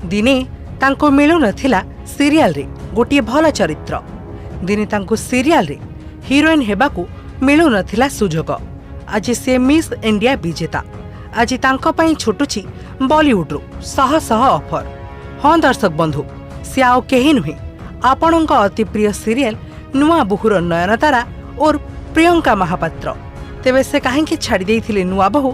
दिने तांको मिलु नथिला सीरियल रे गोटे भल चरित्र। दिने तांको सीरियल रे हीरोइन हेबाकू मिलु नथिला सुजोग। आज से मिस इंडिया विजेता। आज तांको पई छुटुची बॉलीवुड रो शह शह ऑफर। हाँ दर्शक बंधु, से आउ केही नुहे आपणक अति प्रिय सीरियल नुआ बहुर नयनतारा और प्रियंका महापात्र। तेबे से काहेकि छाड़ी देइथिले नुआ बहु,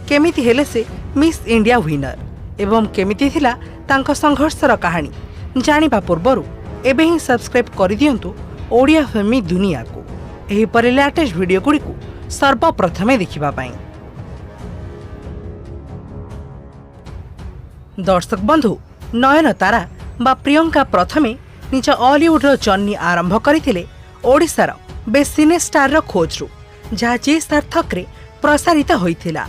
केमिति हेले से मिस इंडिया विनर एवं केमिति थिला तांको संघर्षर कहानी जानिबा पूर्वरु एबे ही सब्सक्राइब कर दियंतु ओडिया फिल्मी दुनिया को। एही परे लेटेस्ट वीडियो गुडी को सर्वप्रथमे देखिबा पाई। दर्शक बंधु, नयनतारा बा प्रियंका प्रथमे निज हॉलीवुड जर्नी आरंभ करथिले ओडिशार बेस्ट सिने स्टार रो खोज रु, जहा जे सार्थक रे प्रसारित होइथिला।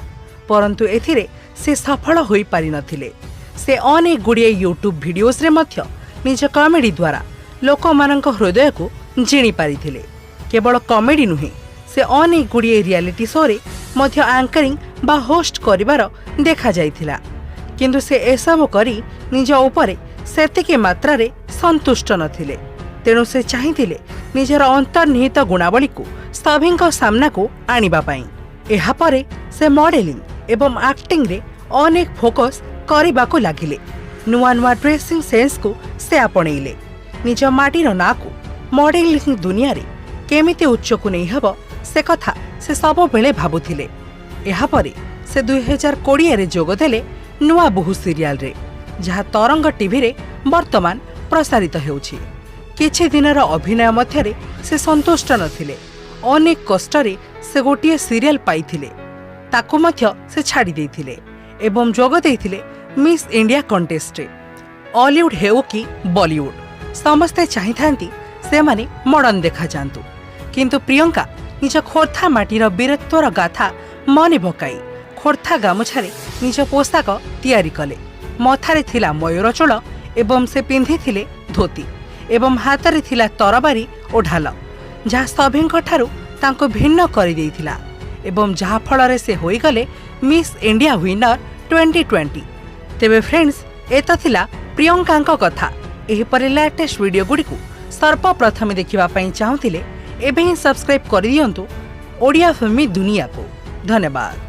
परंतु एथिरे से सफल होई पारि नथिले। से अनेक गुड़िए यूट्यूब भिडियोस रे मध्य निज कॉमेडी द्वारा लोक मानक हृदय को जिणी पारिथिले। केवल कॉमेडी नुहे, से अनेक गुड़िए रियलिटी शो रे मध्य एंकरिंग बा होस्ट करिवार देखा जाइथिला। किंतु से एसबु करी निज उपरे सेतिके मात्रा रे संतुष्ट नथिले। तेणु से चाहिथिले निजर अंतर्निहित गुणावली को सभींक सामना को आनिबा पाई। एहा परे से मॉडलिंग एवं एक्टिंग रे अनेक फोकस करबाको लागिले। नुआ नुआ ड्रेसिंग सेंस को से आपणेइले। निज माटीर ना को मॉडलिंग दुनिया रे केमिति उच्च को नहीं हब से कथा से सब बेले भाबुथिले। एहा परे से 2020 रे जोग देले नुआ बहु सीरियल रे, जहा तरंग टीवी रे वर्तमान प्रसारित हेउछि। किछि दिनर अभिनय मध्यरे से संतुष्ट नथिले। अनेक कष्टरे से गोटे सीरियल पाइथिले, ताकू मध्य से छाड़ी देइथिले एवं जोग देइथिले मिस इंडिया कंटेस्ट रे। हॉलीवुड हेउ कि बॉलीवुड समस्ते चाहिथांती से माने मॉडर्न देखा जांतु, किंतु प्रियंका निज खोर्था माटीर वीरत्वर गाथा मने पकाई खोर्था गामुछारे निज पोशाक तैयारी कले। मथारे थिला मयूर चोल एवं से पिंधिथिले धोती एवं हाथरे थिला तरबारी और ढाल, जहा सभींक ठारू तांको भिन्न करि देइथिला एवं जहा फलरे से होई गले मिस इंडिया विनर 2020। तेबे फ्रेंड्स, एत थिला प्रियंकांक कथा। एही परे लेटेस्ट वीडियो गुडी को सर्वप्रथमे देखिबा पई चाहुथिले एबे ही सब्सक्राइब कर दियंतु ओडिया फिल्मी दुनिया को। धन्यवाद।